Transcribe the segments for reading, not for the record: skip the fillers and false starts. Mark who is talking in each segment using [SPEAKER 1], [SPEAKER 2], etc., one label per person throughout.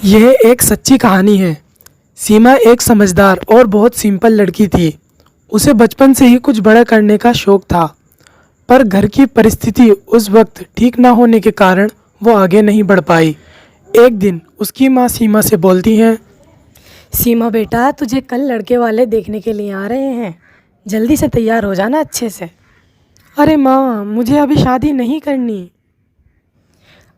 [SPEAKER 1] यह एक सच्ची कहानी है। सीमा एक समझदार और बहुत सिंपल लड़की थी। उसे बचपन से ही कुछ बड़ा करने का शौक था, पर घर की परिस्थिति उस वक्त ठीक ना होने के कारण वो आगे नहीं बढ़ पाई। एक दिन उसकी माँ सीमा से बोलती हैं,
[SPEAKER 2] सीमा बेटा, तुझे कल लड़के वाले देखने के लिए आ रहे हैं। जल्दी से तैयार हो जाना अच्छे से।
[SPEAKER 1] अरे माँ, मुझे अभी शादी नहीं करनी।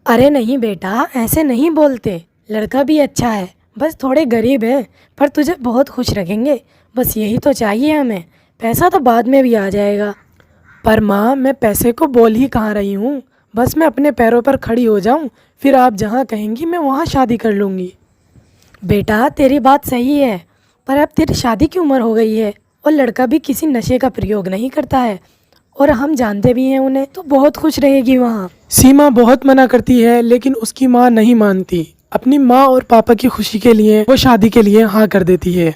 [SPEAKER 2] अरे नहीं बेटा, ऐसे नहीं बोलते। लड़का भी अच्छा है, बस थोड़े गरीब है, पर तुझे बहुत खुश रखेंगे। बस यही तो चाहिए हमें। पैसा तो बाद में भी आ जाएगा।
[SPEAKER 1] पर माँ, मैं पैसे को बोल ही कहाँ रही हूँ। बस मैं अपने पैरों पर खड़ी हो जाऊँ, फिर आप जहाँ कहेंगी मैं वहाँ शादी कर लूँगी।
[SPEAKER 2] बेटा तेरी बात सही है, पर अब तेरी शादी की उम्र हो गई है और लड़का भी किसी नशे का प्रयोग नहीं करता है, और हम जानते भी हैं उन्हें, तो बहुत खुश रहेगी वहाँ।
[SPEAKER 1] सीमा बहुत मना करती है, लेकिन उसकी माँ नहीं मानती। अपनी माँ और पापा की खुशी के लिए वो शादी के लिए हाँ कर देती है।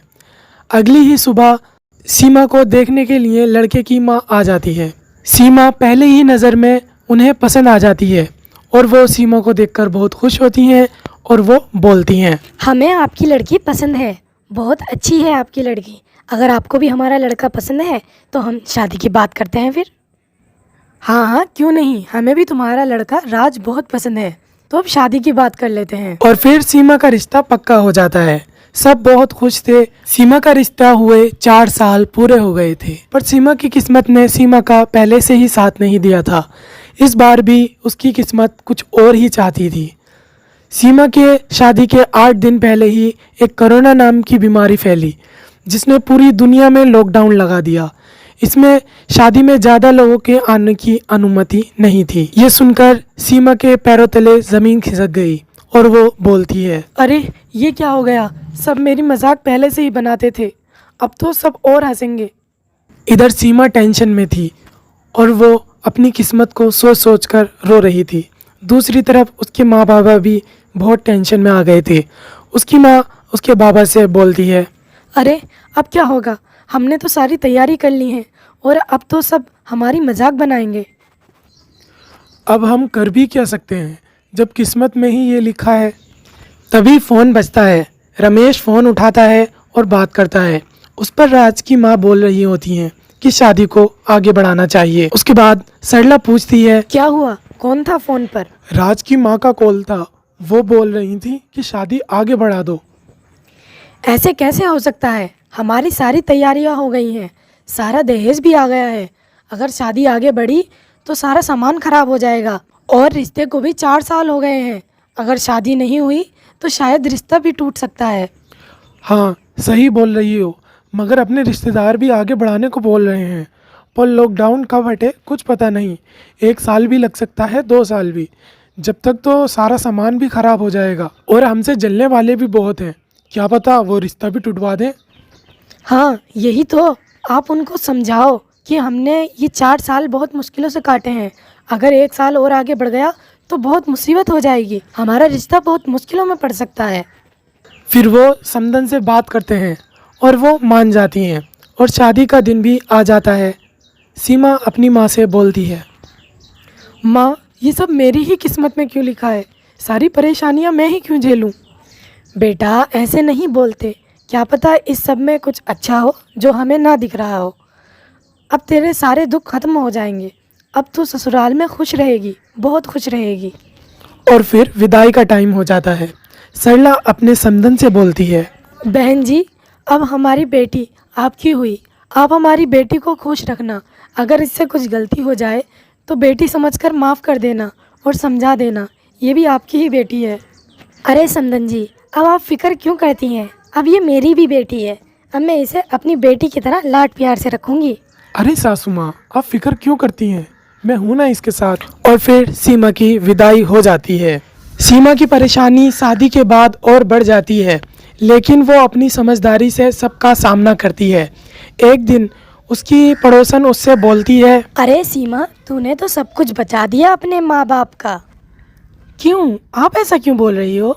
[SPEAKER 1] अगली ही सुबह सीमा को देखने के लिए लड़के की माँ आ जाती है। सीमा पहले ही नज़र में उन्हें पसंद आ जाती है और वो सीमा को देखकर बहुत खुश होती हैं और वो बोलती हैं,
[SPEAKER 2] हमें आपकी लड़की पसंद है, बहुत अच्छी है आपकी लड़की। अगर आपको भी हमारा लड़का पसंद है तो हम शादी की बात करते हैं फिर।
[SPEAKER 1] हाँ हाँ, क्यों नहीं, हमें भी तुम्हारा लड़का राज बहुत पसंद है,
[SPEAKER 2] तो अब शादी की बात कर लेते हैं।
[SPEAKER 1] और फिर सीमा का रिश्ता पक्का हो जाता है। सब बहुत खुश थे। सीमा का रिश्ता हुए 4 साल पूरे हो गए थे, पर सीमा की किस्मत ने सीमा का पहले से ही साथ नहीं दिया था। इस बार भी उसकी किस्मत कुछ और ही चाहती थी। सीमा के शादी के 8 दिन पहले ही एक कोरोना नाम की बीमारी फैली, जिसने पूरी दुनिया में लॉकडाउन लगा दिया। इसमें शादी में ज़्यादा लोगों के आने की अनुमति नहीं थी। ये सुनकर सीमा के पैरों तले ज़मीन खिसक गई और वो बोलती है,
[SPEAKER 2] अरे ये क्या हो गया? सब मेरी मजाक पहले से ही बनाते थे, अब तो सब और हंसेंगे।
[SPEAKER 1] इधर सीमा टेंशन में थी और वो अपनी किस्मत को सोच सोच कर रो रही थी। दूसरी तरफ उसके माँ बाबा भी बहुत टेंशन में आ गए थे। उसकी माँ उसके बाबा से बोलती है,
[SPEAKER 2] अरे अब क्या होगा? हमने तो सारी तैयारी कर ली है और अब तो सब हमारी मजाक बनाएंगे।
[SPEAKER 1] अब हम कर भी क्या सकते हैं, जब किस्मत में ही ये लिखा है। तभी फ़ोन बजता है। रमेश फ़ोन उठाता है और बात करता है। उस पर राज की माँ बोल रही होती हैं कि शादी को आगे बढ़ाना चाहिए। उसके बाद सरला पूछती है,
[SPEAKER 2] क्या हुआ? कौन था फ़ोन पर?
[SPEAKER 1] राज की माँ का कॉल था। वो बोल रही थी कि शादी आगे बढ़ा दो।
[SPEAKER 2] ऐसे कैसे हो सकता है? हमारी सारी तैयारियां हो गई हैं, सारा दहेज भी आ गया है। अगर शादी आगे बढ़ी तो सारा सामान खराब हो जाएगा, और रिश्ते को भी 4 साल हो गए हैं। अगर शादी नहीं हुई तो शायद रिश्ता भी टूट सकता है।
[SPEAKER 1] हाँ, सही बोल रही हो, मगर अपने रिश्तेदार भी आगे बढ़ाने को बोल रहे हैं। पर लॉकडाउन कब हटे कुछ पता नहीं। 1 साल भी लग सकता है, 2 साल भी। जब तक तो सारा सामान भी खराब हो जाएगा और हमसे जलने वाले भी बहुत हैं। क्या पता वो रिश्ता भी टूटवा दें।
[SPEAKER 2] हाँ यही तो, आप उनको समझाओ कि हमने ये 4 साल बहुत मुश्किलों से काटे हैं। अगर 1 साल और आगे बढ़ गया तो बहुत मुसीबत हो जाएगी, हमारा रिश्ता बहुत मुश्किलों में पड़ सकता है।
[SPEAKER 1] फिर वो समदन से बात करते हैं और वो मान जाती हैं और शादी का दिन भी आ जाता है। सीमा अपनी माँ से बोलती है,
[SPEAKER 2] माँ, ये सब मेरी ही किस्मत में क्यों लिखा है? सारी परेशानियाँ मैं ही क्यों झेलूँ? बेटा ऐसे नहीं बोलते, क्या पता इस सब में कुछ अच्छा हो जो हमें ना दिख रहा हो। अब तेरे सारे दुख खत्म हो जाएंगे। अब तू ससुराल में खुश रहेगी, बहुत खुश रहेगी।
[SPEAKER 1] और फिर विदाई का टाइम हो जाता है। सरला अपने समदन से बोलती है,
[SPEAKER 2] बहन जी, अब हमारी बेटी आपकी हुई, आप हमारी बेटी को खुश रखना। अगर इससे कुछ गलती हो जाए तो बेटी समझकर माफ़ कर देना और समझा देना, ये भी आपकी ही बेटी है। अरे समदन जी, अब आप फिक्र क्यों करती हैं? अब ये मेरी भी बेटी है, अब मैं इसे अपनी बेटी की तरह लाड प्यार से रखूँगी।
[SPEAKER 1] अरे सासू माँ, आप फिक्र क्यों करती हैं, मैं हूँ ना इसके साथ। और फिर सीमा की विदाई हो जाती है। सीमा की परेशानी शादी के बाद और बढ़ जाती है, लेकिन वो अपनी समझदारी से सबका सामना करती है। एक दिन उसकी पड़ोसन उससे बोलती है,
[SPEAKER 2] अरे सीमा, तूने तो सब कुछ बचा दिया अपने माँ बाप का।
[SPEAKER 1] क्यों, आप ऐसा क्यों बोल रही हो?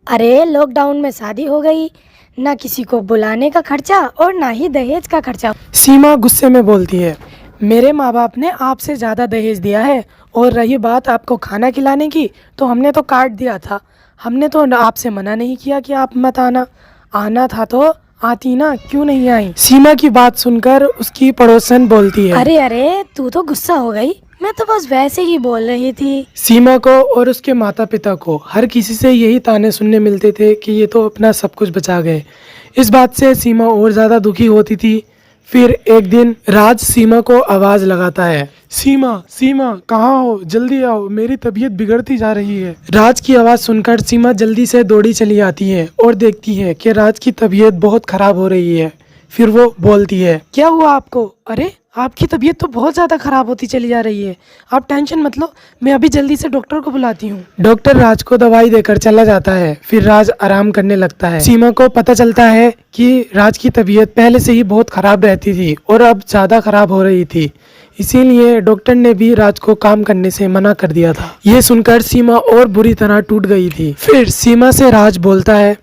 [SPEAKER 2] अरे लॉकडाउन में शादी हो गई, ना किसी को बुलाने का खर्चा और ना ही दहेज का खर्चा।
[SPEAKER 1] सीमा गुस्से में बोलती है, मेरे माँ बाप ने आपसे ज़्यादा दहेज दिया है, और रही बात आपको खाना खिलाने की, तो हमने तो काट दिया था।
[SPEAKER 2] हमने तो आपसे मना नहीं किया कि आप मत आना, आना था तो आती ना, क्यों नहीं आई?
[SPEAKER 1] सीमा की बात सुनकर उसकी पड़ोसन बोलती है।
[SPEAKER 2] अरे अरे, तू तो गुस्सा हो गई, मैं तो बस वैसे ही बोल रही थी।
[SPEAKER 1] सीमा को और उसके माता पिता को हर किसी से यही ताने सुनने मिलते थे कि ये तो अपना सब कुछ बचा गए। इस बात से सीमा और ज़्यादा दुखी होती थी। फिर एक दिन राज सीमा को आवाज़ लगाता है। सीमा, सीमा कहाँ हो, जल्दी आओ, मेरी तबीयत बिगड़ती जा रही है। राज की आवाज़ सुनकर सीमा जल्दी से दौड़ी चली आती है और देखती है कि राज की तबीयत बहुत ख़राब हो रही है। फिर वो बोलती है,
[SPEAKER 2] क्या हुआ आपको? अरे आपकी तबीयत तो बहुत ज़्यादा ख़राब होती चली जा रही है, आप टेंशन मत लो, मैं अभी जल्दी से डॉक्टर को बुलाती हूँ।
[SPEAKER 1] डॉक्टर राज को दवाई देकर चला जाता है। फिर राज आराम करने लगता है। सीमा को पता चलता है कि राज की तबीयत पहले से ही बहुत खराब रहती थी और अब ज़्यादा खराब हो रही थी, इसीलिए डॉक्टर ने भी राज को काम करने से मना कर दिया था। ये सुनकर सीमा और बुरी तरह टूट गई थी। फिर सीमा से राज बोलता है,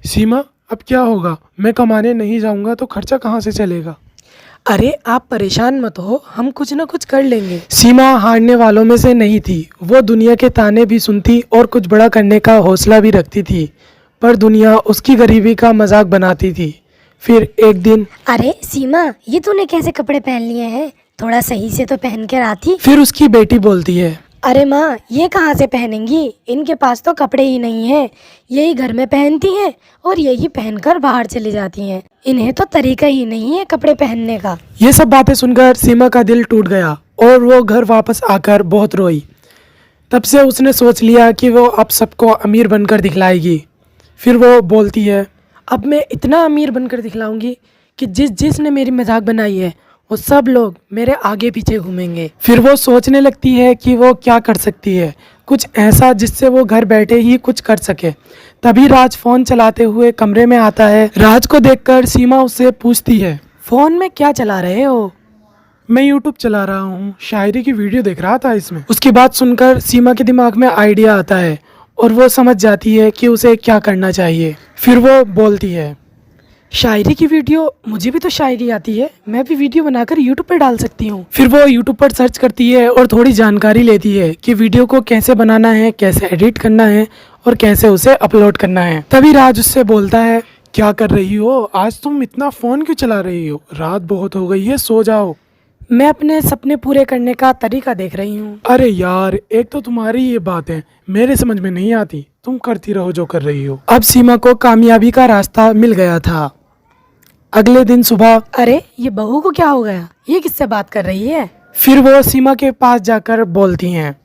[SPEAKER 1] सीमा अब क्या होगा, मैं कमाने नहीं जाऊंगा तो खर्चा कहाँ से चलेगा?
[SPEAKER 2] अरे आप परेशान मत हो, हम कुछ ना कुछ कर लेंगे।
[SPEAKER 1] सीमा हारने वालों में से नहीं थी। वो दुनिया के ताने भी सुनती और कुछ बड़ा करने का हौसला भी रखती थी, पर दुनिया उसकी गरीबी का मजाक बनाती थी। फिर एक दिन
[SPEAKER 3] अरे सीमा, ये तूने कैसे कपड़े पहन लिए हैं? थोड़ा सही से तो पहन कर आती।
[SPEAKER 1] फिर उसकी बेटी बोलती है,
[SPEAKER 2] अरे माँ, ये कहाँ से पहनेंगी, इनके पास तो कपड़े ही नहीं हैं, यही घर में पहनती हैं और यही पहनकर बाहर चली जाती हैं, इन्हें तो तरीका ही नहीं है कपड़े पहनने का।
[SPEAKER 1] ये सब बातें सुनकर सीमा का दिल टूट गया और वो घर वापस आकर बहुत रोई। तब से उसने सोच लिया कि वो अब सबको अमीर बनकर दिखलाएगी। फिर वो बोलती है,
[SPEAKER 2] अब मैं इतना अमीर बनकर दिखलाऊंगी कि जिसने मेरी मजाक बनाई है वो सब लोग मेरे आगे पीछे घूमेंगे।
[SPEAKER 1] फिर वो सोचने लगती है कि वो क्या कर सकती है, कुछ ऐसा जिससे वो घर बैठे ही कुछ कर सके। तभी राज फोन चलाते हुए कमरे में आता है। राज को देखकर सीमा उससे पूछती है,
[SPEAKER 2] फोन में क्या चला रहे हो?
[SPEAKER 1] मैं यूट्यूब चला रहा हूँ, शायरी की वीडियो देख रहा था इसमें। उसकी बात सुनकर सीमा के दिमाग में आइडिया आता है और वो समझ जाती है कि उसे क्या करना चाहिए। फिर वो बोलती है,
[SPEAKER 2] शायरी की वीडियो, मुझे भी तो शायरी आती है, मैं भी वीडियो बनाकर यूट्यूब पर डाल सकती हूँ।
[SPEAKER 1] फिर वो यूट्यूब पर सर्च करती है और थोड़ी जानकारी लेती है कि वीडियो को कैसे बनाना है, कैसे एडिट करना है और कैसे उसे अपलोड करना है। तभी राज उससे बोलता है, क्या कर रही हो, आज तुम इतना फोन क्यों चला रही हो, रात बहुत हो गई है, सो जाओ।
[SPEAKER 2] मैं अपने सपने पूरे करने का तरीका देख रही हूँ।
[SPEAKER 1] अरे यार, एक तो तुम्हारी ये बातें मेरे समझ में नहीं आती, तुम करती रहो जो कर रही हो। अब सीमा को कामयाबी का रास्ता मिल गया था। अगले दिन सुबह
[SPEAKER 2] अरे ये बहू को क्या हो गया, ये किससे बात कर रही है?
[SPEAKER 1] फिर वो सीमा के पास जाकर बोलती हैं,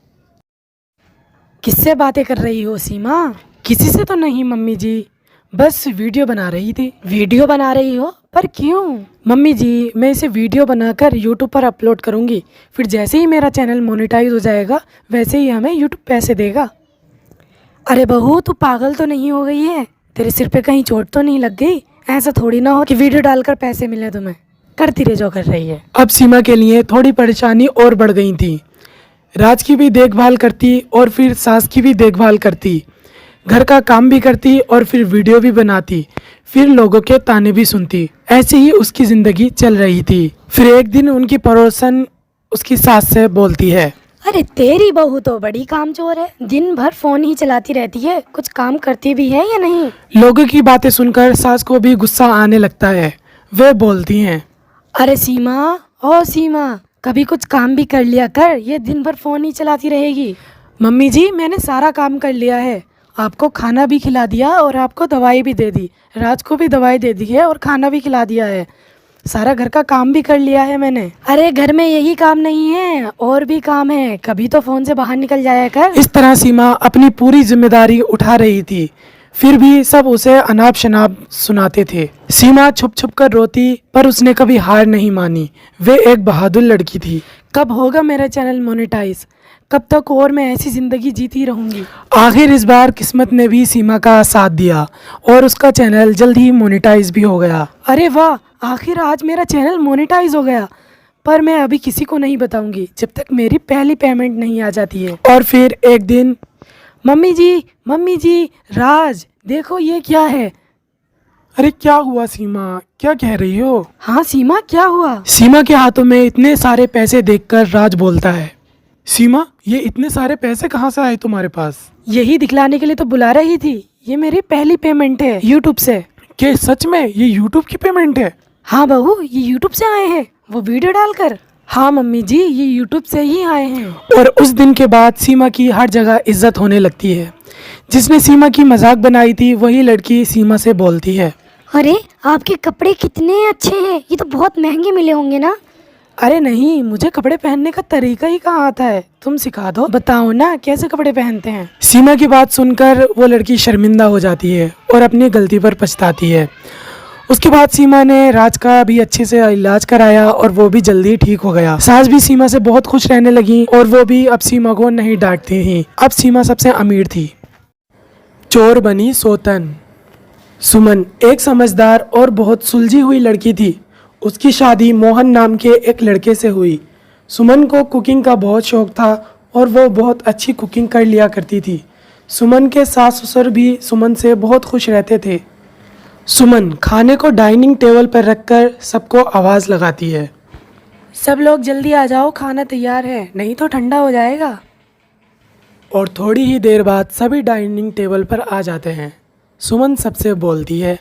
[SPEAKER 2] किससे बातें कर रही हो सीमा? किसी से तो नहीं मम्मी जी, बस वीडियो बना रही थी। वीडियो बना रही हो, पर क्यों? मम्मी जी, मैं इसे वीडियो बनाकर यूट्यूब पर अपलोड करूँगी, फिर जैसे ही मेरा चैनल मोनेटाइज हो जाएगा वैसे ही हमें यूट्यूब पैसे देगा। अरे बहू, तू पागल तो नहीं हो गई है? तेरे सिर पे कहीं चोट तो नहीं लग गई? ऐसा थोड़ी ना हो कि वीडियो डालकर पैसे मिले तुम्हें। करती रहे जो कर रही है।
[SPEAKER 1] अब सीमा के लिए थोड़ी परेशानी और बढ़ गई थी। राज की भी देखभाल करती और फिर सास की भी देखभाल करती, घर का काम भी करती और फिर वीडियो भी बनाती, फिर लोगों के ताने भी सुनती। ऐसे ही उसकी जिंदगी चल रही थी। फिर एक दिन उनकी पड़ोसन उसकी सास से बोलती है,
[SPEAKER 3] अरे तेरी बहू तो बड़ी कामचोर है, दिन भर फोन ही चलाती रहती है, कुछ काम करती भी है या नहीं?
[SPEAKER 1] लोगों की बातें सुनकर सास को भी गुस्सा आने लगता है। वे बोलती हैं,
[SPEAKER 2] अरे सीमा, ओ सीमा, कभी कुछ काम भी कर लिया कर, ये दिन भर फ़ोन ही चलाती रहेगी। मम्मी जी, मैंने सारा काम कर लिया है, आपको खाना भी खिला दिया और आपको दवाई भी दे दी, राज को भी दवाई दे दी है और खाना भी खिला दिया है, सारा घर का काम भी कर लिया है मैंने। अरे घर में यही काम नहीं है, और भी काम है, कभी तो फ़ोन से बाहर निकल जाया कर।
[SPEAKER 1] इस तरह सीमा अपनी पूरी जिम्मेदारी उठा रही थी, फिर भी सब उसे अनाप शनाप सुनाते थे। सीमा छुप छुप कर रोती, पर उसने कभी हार नहीं मानी। वे एक बहादुर लड़की थी।
[SPEAKER 2] कब होगा मेरा चैनल मोनेटाइज, कब तक और मैं ऐसी ज़िंदगी जीती रहूँगी।
[SPEAKER 1] आखिर इस बार किस्मत ने भी सीमा का साथ दिया और उसका चैनल जल्द ही मोनेटाइज भी हो गया।
[SPEAKER 2] अरे वाह, आखिर आज मेरा चैनल मोनेटाइज हो गया, पर मैं अभी किसी को नहीं बताऊंगी जब तक मेरी पहली पेमेंट नहीं आ जाती है।
[SPEAKER 1] और फिर एक दिन,
[SPEAKER 2] मम्मी जी, राज देखो ये क्या है।
[SPEAKER 1] अरे क्या हुआ सीमा, क्या कह रही हो?
[SPEAKER 2] हाँ सीमा, क्या हुआ?
[SPEAKER 1] सीमा के हाथों में इतने सारे पैसे देखकर राज बोलता है, सीमा, ये इतने सारे पैसे कहाँ से आए तुम्हारे पास?
[SPEAKER 2] यही दिखलाने के लिए तो बुला रही थी। ये मेरी पहली पेमेंट है यूट्यूब से।
[SPEAKER 1] क्या सच में ये यूट्यूब की पेमेंट है?
[SPEAKER 2] हाँ बहू, ये यूट्यूब से आए हैं, वो वीडियो डालकर। हाँ मम्मी जी, ये यूट्यूब से ही आए हैं।
[SPEAKER 1] और उस दिन के बाद सीमा की हर जगह इज्जत होने लगती है। जिसने सीमा की मजाक बनाई थी वही लड़की सीमा से बोलती है,
[SPEAKER 3] अरे आपके कपड़े कितने अच्छे हैं, ये तो बहुत महंगे मिले होंगे ना।
[SPEAKER 2] अरे नहीं, मुझे कपड़े पहनने का तरीका ही कहाँ आता है, तुम सिखा दो। बताओ ना कैसे कपड़े पहनते हैं।
[SPEAKER 1] सीमा की बात सुनकर वो लड़की शर्मिंदा हो जाती है और अपनी गलती पर पछताती है। उसके बाद सीमा ने राज का भी अच्छे से इलाज कराया और वो भी जल्दी ठीक हो गया। सास भी सीमा से बहुत खुश रहने लगी और वो भी अब सीमा को नहीं डांटती थी। अब सीमा सबसे अमीर थी। चोर बनी सोतन। सुमन एक समझदार और बहुत सुलझी हुई लड़की थी। उसकी शादी मोहन नाम के एक लड़के से हुई। सुमन को कुकिंग का बहुत शौक था और वो बहुत अच्छी कुकिंग कर लिया करती थी। सुमन के सास ससुर भी सुमन से बहुत खुश रहते थे। सुमन खाने को डाइनिंग टेबल पर रखकर सबको आवाज़ लगाती है,
[SPEAKER 2] सब लोग जल्दी आ जाओ, खाना तैयार है, नहीं तो ठंडा हो जाएगा।
[SPEAKER 1] और थोड़ी ही देर बाद सभी डाइनिंग टेबल पर आ जाते हैं। सुमन सबसे बोलती है,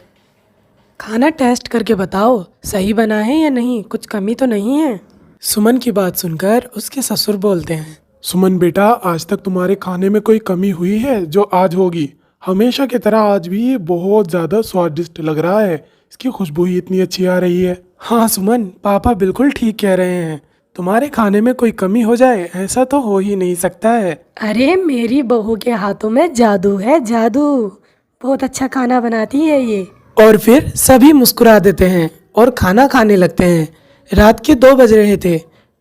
[SPEAKER 2] खाना टेस्ट करके बताओ सही बना है या नहीं, कुछ कमी तो नहीं है।
[SPEAKER 1] सुमन की बात सुनकर उसके ससुर बोलते हैं,
[SPEAKER 4] सुमन बेटा, आज तक तुम्हारे खाने में कोई कमी हुई है जो आज होगी? हमेशा की तरह आज भी ये बहुत ज़्यादा स्वादिष्ट लग रहा है। इसकी खुशबू ही इतनी अच्छी आ रही है।
[SPEAKER 1] हाँ सुमन, पापा बिल्कुल ठीक कह रहे हैं। तुम्हारे खाने में कोई कमी हो जाए ऐसा तो हो ही नहीं सकता है।
[SPEAKER 2] अरे मेरी बहू के हाथों में जादू है, जादू। बहुत अच्छा खाना बनाती है ये।
[SPEAKER 1] और फिर सभी मुस्कुरा देते हैं और खाना खाने लगते हैं। रात के 2 बज रहे थे।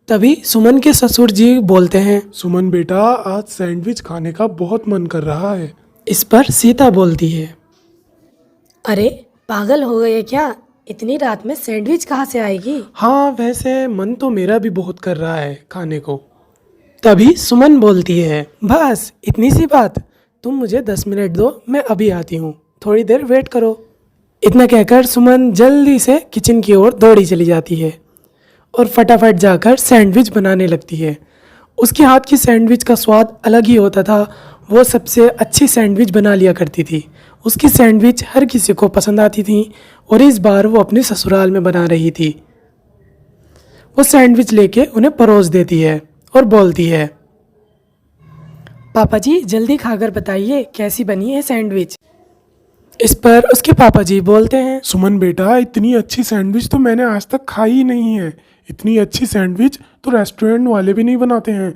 [SPEAKER 1] तभी सुमन के ससुर जी बोलते हैं,
[SPEAKER 4] सुमन बेटा, आज सैंडविच खाने का बहुत मन कर रहा है।
[SPEAKER 1] इस पर सीता बोलती है,
[SPEAKER 2] अरे पागल हो गए क्या, इतनी रात में सैंडविच कहाँ से आएगी।
[SPEAKER 1] हाँ वैसे मन तो मेरा भी बहुत कर रहा है खाने को। तभी सुमन बोलती है, बस इतनी सी बात, तुम मुझे 10 मिनट दो, मैं अभी आती हूँ, थोड़ी देर वेट करो। इतना कहकर सुमन जल्दी से किचन की ओर दौड़ी चली जाती है और फटाफट जाकर सैंडविच बनाने लगती है। उसके हाथ की सैंडविच का स्वाद अलग ही होता था। वो सबसे अच्छी सैंडविच बना लिया करती थी। उसकी सैंडविच हर किसी को पसंद आती थी और इस बार वो अपने ससुराल में बना रही थी। वो सैंडविच लेके उन्हें परोस देती है और बोलती है,
[SPEAKER 2] पापा जी जल्दी खाकर बताइए कैसी बनी है सैंडविच।
[SPEAKER 1] इस पर उसके पापा जी बोलते हैं,
[SPEAKER 4] सुमन बेटा, इतनी अच्छी सैंडविच तो मैंने आज तक खाई ही नहीं है। इतनी अच्छी सैंडविच तो रेस्टोरेंट वाले भी नहीं बनाते हैं।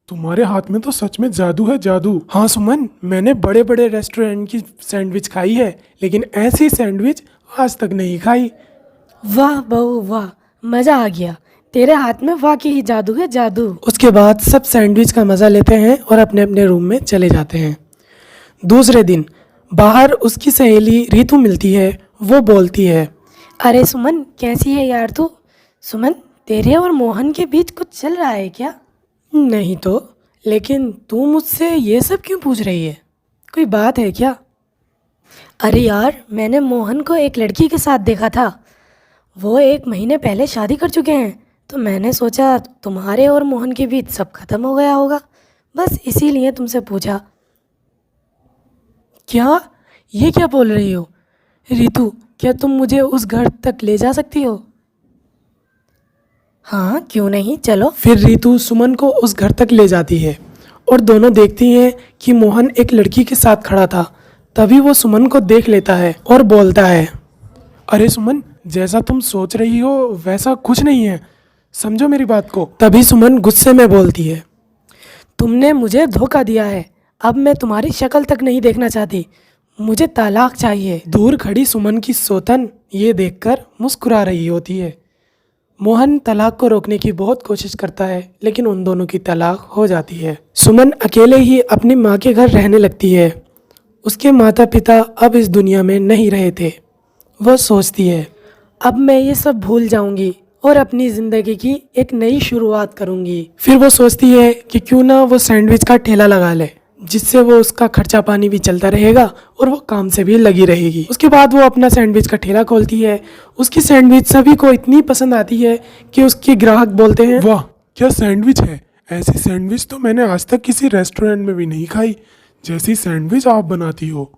[SPEAKER 4] तुम्हारे हाथ में तो सच में जादू है, जादू।
[SPEAKER 1] हाँ सुमन, मैंने बड़े बड़े रेस्टोरेंट की सैंडविच खाई है लेकिन ऐसी सैंडविच आज तक नहीं खाई।
[SPEAKER 2] वाह बहू वाह, मज़ा आ गया, तेरे हाथ में वाकई ही जादू है, जादू।
[SPEAKER 1] उसके बाद सब सैंडविच का मज़ा लेते हैं और अपने अपने रूम में चले जाते हैं। दूसरे दिन बाहर उसकी सहेली रीतू मिलती है। वो बोलती है,
[SPEAKER 2] अरे सुमन कैसी है यार तू। सुमन, तेरे और मोहन के बीच कुछ चल रहा है क्या।
[SPEAKER 1] नहीं तो, लेकिन तू मुझसे ये सब क्यों पूछ रही है, कोई बात है क्या।
[SPEAKER 2] अरे यार, मैंने मोहन को एक लड़की के साथ देखा था। वो 1 महीने पहले शादी कर चुके हैं, तो मैंने सोचा तुम्हारे और मोहन के बीच सब खत्म हो गया होगा, बस इसीलिए तुमसे पूछा।
[SPEAKER 1] क्या, ये क्या बोल रही हो रीतू, क्या तुम मुझे उस घर तक ले जा सकती हो।
[SPEAKER 2] हाँ क्यों नहीं, चलो।
[SPEAKER 1] फिर रीतू सुमन को उस घर तक ले जाती है और दोनों देखती हैं कि मोहन एक लड़की के साथ खड़ा था। तभी वो सुमन को देख लेता है और बोलता है,
[SPEAKER 4] अरे सुमन, जैसा तुम सोच रही हो वैसा कुछ नहीं है, समझो मेरी बात को।
[SPEAKER 1] तभी सुमन गुस्से में बोलती है,
[SPEAKER 2] तुमने मुझे धोखा दिया है, अब मैं तुम्हारी शक्ल तक नहीं देखना चाहती, मुझे तलाक चाहिए।
[SPEAKER 1] दूर खड़ी सुमन की सोतन ये देखकर मुस्कुरा रही होती है। मोहन तलाक को रोकने की बहुत कोशिश करता है लेकिन उन दोनों की तलाक हो जाती है। सुमन अकेले ही अपनी माँ के घर रहने लगती है। उसके माता पिता अब इस दुनिया में नहीं रहे थे। वह सोचती है,
[SPEAKER 2] अब मैं ये सब भूल जाऊंगी और अपनी ज़िंदगी की एक नई शुरुआत करूंगी।
[SPEAKER 1] फिर वो सोचती है कि क्यों ना वो सैंडविच का ठेला लगा ले, जिससे वो उसका खर्चा पानी भी चलता रहेगा और वो काम से भी लगी रहेगी। उसके बाद वो अपना सैंडविच का ठेला खोलती है। उसकी सैंडविच सभी को इतनी पसंद आती है कि उसके ग्राहक बोलते हैं,
[SPEAKER 4] वाह क्या सैंडविच है, ऐसी सैंडविच तो मैंने आज तक किसी रेस्टोरेंट में भी नहीं खाई, जैसी सैंडविच आप बनाती हो।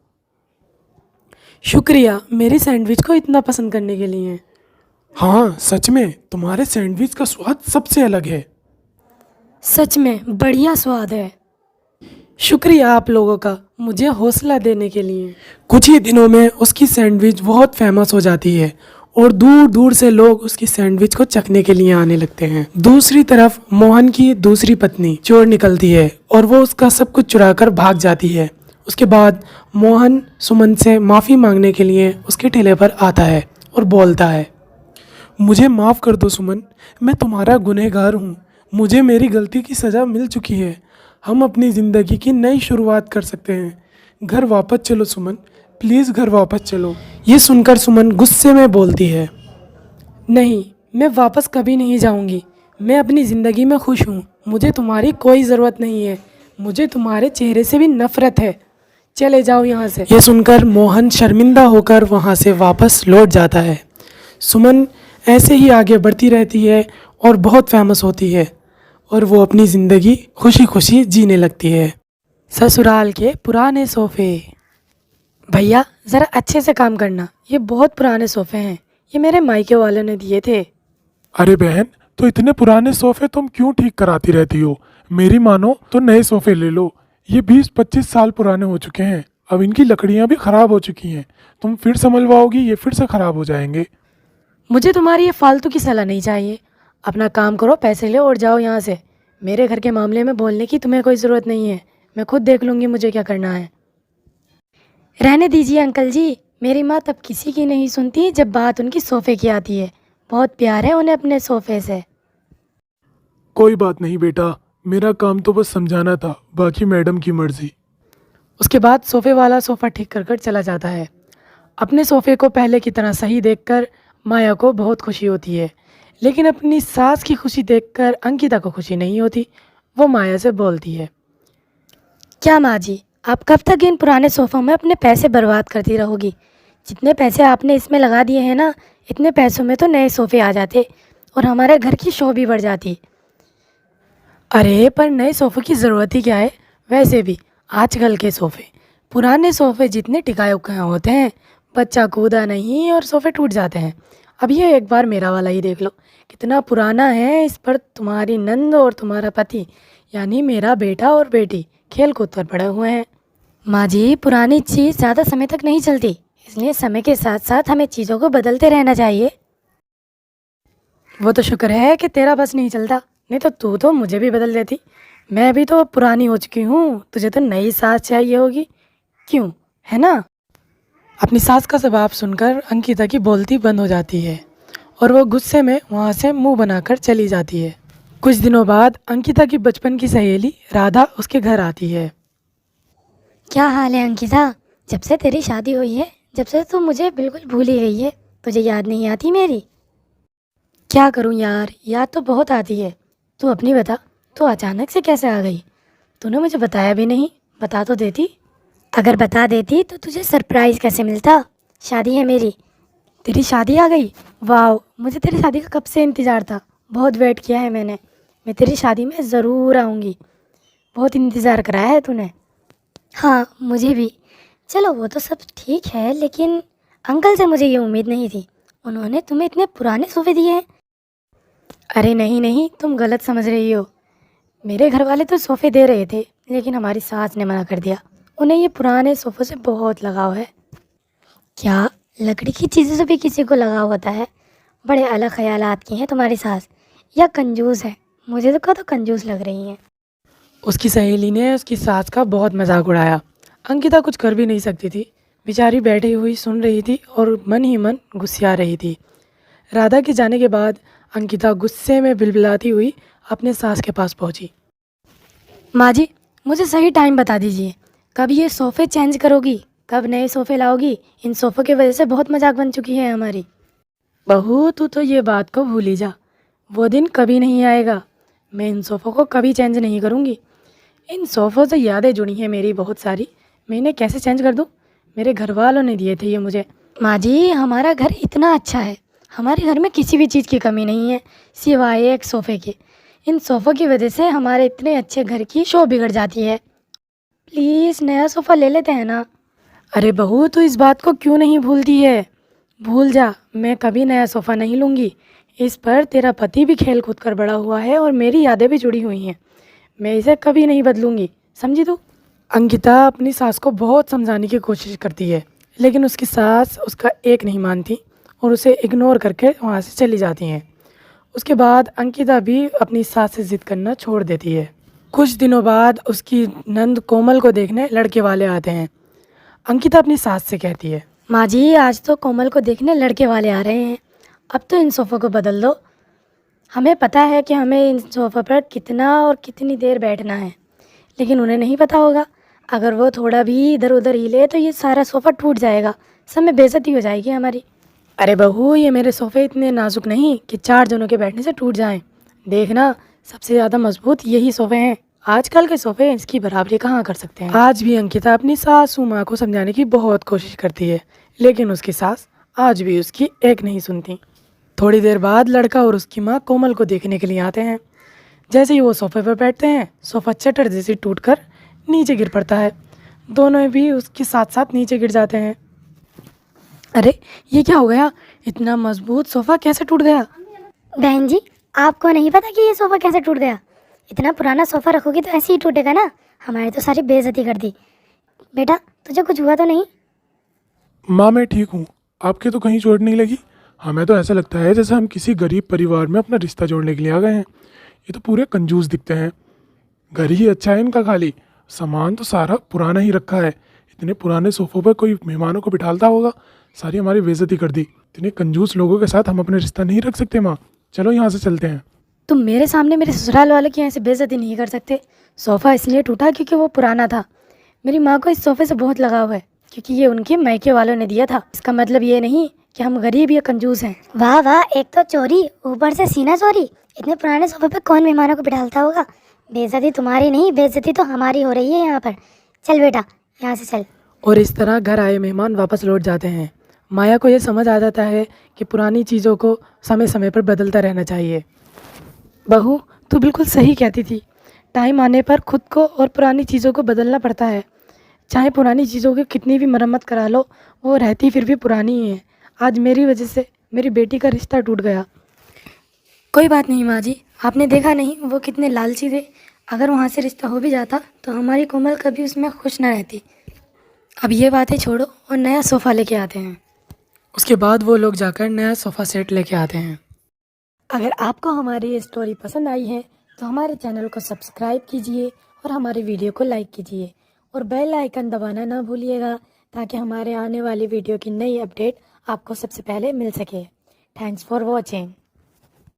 [SPEAKER 1] शुक्रिया मेरी सैंडविच को इतना पसंद करने के लिए।
[SPEAKER 4] हाँ सच में तुम्हारे सैंडविच का स्वाद सबसे अलग है।
[SPEAKER 2] सच में बढ़िया स्वाद है।
[SPEAKER 1] शुक्रिया आप लोगों का मुझे हौसला देने के लिए। कुछ ही दिनों में उसकी सैंडविच बहुत फेमस हो जाती है और दूर दूर से लोग उसकी सैंडविच को चखने के लिए आने लगते हैं। दूसरी तरफ मोहन की दूसरी पत्नी चोर निकलती है और वो उसका सब कुछ चुराकर भाग जाती है। उसके बाद मोहन सुमन से माफ़ी मांगने के लिए उसके ठेले पर आता है और बोलता है,
[SPEAKER 4] मुझे माफ़ कर दो सुमन, मैं तुम्हारा गुनहगार हूँ। मुझे मेरी गलती की सज़ा मिल चुकी है। हम अपनी ज़िंदगी की नई शुरुआत कर सकते हैं। घर वापस चलो सुमन, प्लीज़ घर वापस चलो।
[SPEAKER 1] ये सुनकर सुमन गुस्से में बोलती है, नहीं मैं वापस कभी नहीं जाऊंगी। मैं अपनी ज़िंदगी में खुश हूँ। मुझे तुम्हारी कोई ज़रूरत नहीं है। मुझे तुम्हारे चेहरे से भी नफ़रत है। चले जाओ यहाँ से। ये सुनकर मोहन शर्मिंदा होकर वहाँ से वापस लौट जाता है। सुमन ऐसे ही आगे बढ़ती रहती है और बहुत फेमस होती है और वो अपनी ज़िंदगी खुशी खुशी जीने लगती है। ससुराल के पुराने सोफ़े।
[SPEAKER 2] भैया ज़रा अच्छे से काम करना, ये बहुत पुराने सोफ़े हैं। ये मेरे मायके वालों ने दिए थे।
[SPEAKER 4] अरे बहन, तो इतने पुराने सोफ़े तुम क्यों ठीक कराती रहती हो? मेरी मानो तो नए सोफ़े ले लो। ये 20-25 साल पुराने हो चुके हैं। अब इनकी लकड़ियाँ भी ख़राब हो चुकी हैं। तुम फिर संभलवाओगी, ये फिर से ख़राब हो जाएंगे।
[SPEAKER 2] मुझे तुम्हारी ये फालतू की सलाह नहीं चाहिए। अपना काम करो, पैसे लो और जाओ यहाँ से। मेरे घर के मामले में बोलने की तुम्हें कोई ज़रूरत नहीं है। मैं खुद देख लूँगी मुझे क्या करना है। रहने दीजिए अंकल जी, मेरी माँ तब किसी की नहीं सुनती जब बात उनकी सोफ़े की आती है। बहुत प्यार है उन्हें अपने सोफ़े से।
[SPEAKER 4] कोई बात नहीं बेटा, मेरा काम तो बस समझाना था, बाकी मैडम की मर्ज़ी।
[SPEAKER 1] उसके बाद सोफ़े वाला सोफ़ा ठीक कर कर चला जाता है। अपने सोफ़े को पहले की तरह सही देखकर माया को बहुत खुशी होती है, लेकिन अपनी सास की खुशी देखकर अंकिता को खुशी नहीं होती। वो माया से बोलती है,
[SPEAKER 2] क्या माँ जी, आप कब तक इन पुराने सोफ़ों में अपने पैसे बर्बाद करती रहोगी? जितने पैसे आपने इसमें लगा दिए हैं ना, इतने पैसों में तो नए सोफ़े आ जाते और हमारे घर की शो भी बढ़ जाती।
[SPEAKER 1] अरे पर नए सोफ़े की ज़रूरत ही क्या है? वैसे भी आजकल के सोफ़े पुराने सोफ़े जितने टिकाऊ होते हैं, बच्चा कूदा नहीं और सोफ़े टूट जाते हैं। अब ये एक बार मेरा वाला ही देख लो, कितना पुराना है। इस पर तुम्हारी नंद और तुम्हारा पति यानी मेरा बेटा और बेटी खेल कूद कर पड़े हुए हैं।
[SPEAKER 2] माँ जी, पुरानी चीज़ ज़्यादा समय तक नहीं चलती, इसलिए समय के साथ साथ हमें चीज़ों को बदलते रहना चाहिए।
[SPEAKER 1] वो तो शुक्र है कि तेरा बस नहीं चलता, नहीं तो तू तो मुझे भी बदल देती। मैं भी तो पुरानी हो चुकी हूँ, तुझे तो नई सास चाहिए होगी, क्यों है ना? अपनी सास का जवाब सुनकर अंकिता की बोलती बंद हो जाती है और वो गुस्से में वहाँ से मुंह बनाकर चली जाती है। कुछ दिनों बाद अंकिता की बचपन की सहेली राधा उसके घर आती है।
[SPEAKER 3] क्या हाल है अंकिता? जब से तेरी शादी हुई है, जब से तू मुझे बिल्कुल भूल ही गई है। तुझे याद नहीं आती मेरी?
[SPEAKER 2] क्या करूँ यार, याद तो बहुत आती है। तू अपनी बता, तू अचानक से कैसे आ गई? तूने मुझे बताया भी नहीं, बता तो देती।
[SPEAKER 3] अगर बता देती तो तुझे सरप्राइज़ कैसे मिलता? शादी है मेरी।
[SPEAKER 2] तेरी शादी आ गई? वाह, मुझे तेरी शादी का कब से इंतज़ार था। बहुत वेट किया है मैंने। मैं तेरी शादी में ज़रूर आऊँगी। बहुत इंतज़ार कराया है तूने।
[SPEAKER 3] हाँ मुझे भी। चलो वो तो सब ठीक है, लेकिन अंकल से मुझे ये उम्मीद नहीं थी। उन्होंने तुम्हें इतने पुराने सोफ़े दिए हैं।
[SPEAKER 2] अरे नहीं नहीं, तुम गलत समझ रही हो। मेरे घर वाले तो सोफ़े दे रहे थे, लेकिन हमारी सास ने मना कर दिया। उन्हें ये पुराने सोफ़ों से बहुत लगाव है।
[SPEAKER 3] क्या लकड़ी की चीज़ों से भी किसी को लगाव होता है? बड़े अलग ख्यालात की हैं तुम्हारी सास, या कंजूस है? मुझे तो कंजूस लग रही हैं।
[SPEAKER 1] उसकी सहेली ने उसकी सास का बहुत मजाक उड़ाया। अंकिता कुछ कर भी नहीं सकती थी, बेचारी बैठी हुई सुन रही थी और मन ही मन गुस्सिया रही थी। राधा के जाने के बाद अंकिता गुस्से में बिलबिलाती हुई अपने सास के पास पहुंची।
[SPEAKER 2] माँ जी, मुझे सही टाइम बता दीजिए, कब ये सोफ़े चेंज करोगी? कब नए सोफ़े लाओगी? इन सोफ़ों की वजह से बहुत मजाक बन चुकी है हमारी। बहू, तू तो ये बात को भूल ही जा, वो दिन कभी नहीं आएगा। मैं इन सोफ़ों को कभी चेंज नहीं करूँगी। इन सोफ़ों से यादें जुड़ी हैं मेरी बहुत सारी, मैं इन्हें कैसे चेंज कर दूँ? मेरे घर वालों ने दिए थे ये मुझे। माँ जी, हमारा घर इतना अच्छा है, हमारे घर में किसी भी चीज़ की कमी नहीं है सिवाय एक सोफ़े के। इन सोफ़ों की वजह से हमारे इतने अच्छे घर की शो बिगड़ जाती है। प्लीज़ नया सोफ़ा ले लेते हैं ना। अरे बहू, तू इस बात को क्यों नहीं भूलती है? भूल जा, मैं कभी नया सोफ़ा नहीं लूँगी। इस पर तेरा पति भी खेल कूद कर बड़ा हुआ है और मेरी यादें भी जुड़ी हुई हैं। मैं इसे कभी नहीं बदलूँगी, समझी तू? अंकिता अपनी सास को बहुत समझाने की कोशिश करती है, लेकिन उसकी सास उसका एक नहीं मानती और उसे इग्नोर करके वहाँ से चली जाती हैं। उसके बाद अंकिता भी अपनी सास से ज़िद करना छोड़ देती है। कुछ दिनों बाद उसकी नंद कोमल को देखने लड़के वाले आते हैं। अंकिता अपनी सास से कहती है, माँ जी, आज तो कोमल को देखने लड़के वाले आ रहे हैं, अब तो इन सोफ़ों को बदल दो। हमें पता है कि हमें इन सोफ़ा पर कितना और कितनी देर बैठना है, लेकिन उन्हें नहीं पता होगा। अगर वो थोड़ा भी इधर उधर हिले तो ये सारा सोफ़ा टूट जाएगा, सब में बेइज्जती हो जाएगी हमारी। अरे बहू, ये मेरे सोफ़े इतने नाजुक नहीं कि 4 जनों के बैठने से टूट जाएं। देखना, सबसे ज़्यादा मजबूत यही सोफ़े हैं। आजकल के सोफ़े इसकी बराबरी कहाँ कर सकते हैं। आज भी अंकिता अपनी सासू माँ को समझाने की बहुत कोशिश करती है, लेकिन उसकी सास आज भी उसकी एक नहीं सुनती। थोड़ी देर बाद लड़का और उसकी माँ कोमल को देखने के लिए आते हैं। जैसे ही वो सोफ़े पर बैठते हैं, सोफ़ा चटर जैसे टूटकर नीचे गिर पड़ता है। दोनों भी उसके साथ साथ नीचे गिर जाते हैं। अरे, ये क्या हो गया? इतना मजबूत सोफ़ा कैसे टूट गया?
[SPEAKER 3] बहन जी, आपको नहीं पता कि ये सोफ़ा कैसे टूट गया? इतना पुराना सोफ़ा रखोगी तो ऐसे ही टूटेगा ना। हमारी तो सारी बेइज्जती कर दी। बेटा, तुझे कुछ हुआ तो नहीं?
[SPEAKER 4] माँ मैं ठीक हूँ, आपके तो कहीं चोट नहीं लगी? हमें तो ऐसा लगता है जैसे हम किसी गरीब परिवार में अपना रिश्ता जोड़ने के लिए आ गए हैं। ये तो पूरे कंजूस दिखते हैं। घर ही अच्छा है इनका, खाली सामान तो सारा पुराना ही रखा है। इतने पुराने सोफ़ों पर कोई मेहमानों को बिठालता होगा, सारी हमारी बेइज्जती कर दी। इतने कंजूस लोगों के साथ हम अपने रिश्ता नहीं रख सकते माँ। चलो यहाँ से चलते हैं।
[SPEAKER 2] तुम मेरे सामने मेरे ससुराल वालों की ऐसे बेइज्जती नहीं कर सकते। सोफ़ा इसलिए टूटा क्योंकि वो पुराना था। मेरी माँ को इस सोफ़े से बहुत लगाव है, क्योंकि ये उनके मायके वालों ने दिया था। इसका मतलब ये नहीं कि हम गरीब या कंजूस हैं।
[SPEAKER 3] वाह वाह, एक तो चोरी, ऊपर से सीना चोरी। इतने पुराने सोफ़े पे कौन मेहमानों को बिठाता होगा? बेइज्जती तुम्हारी नहीं, बेइज्जती तो हमारी हो रही है यहाँ पर। चल बेटा, यहाँ से चल।
[SPEAKER 1] और इस तरह घर आए मेहमान वापस लौट जाते हैं। माया को ये समझ आ जाता है कि पुरानी चीज़ों को समय समय पर बदलता रहना चाहिए। बहू, तू बिल्कुल सही कहती थी। टाइम आने पर खुद को और पुरानी चीज़ों को बदलना पड़ता है। चाहे पुरानी चीज़ों की कितनी भी मरम्मत करा लो, वो रहती फिर भी पुरानी ही है। आज मेरी वजह से मेरी बेटी का रिश्ता टूट गया। कोई बात नहीं माँ जी, आपने देखा नहीं वो कितने लालची थे। अगर वहाँ से रिश्ता हो भी जाता तो हमारी कोमल कभी उसमें खुश ना रहती। अब ये बातें छोड़ो और नया सोफ़ा लेके आते हैं। उसके बाद वो लोग जाकर नया सोफ़ा सेट लेके आते हैं। अगर आपको हमारी ये स्टोरी पसंद आई है तो हमारे चैनल को सब्सक्राइब कीजिए और हमारे वीडियो को लाइक कीजिए और बेल आइकन दबाना ना भूलिएगा, ताकि हमारे आने वाली वीडियो की नई अपडेट आपको सबसे पहले मिल सके। Thanks for watching.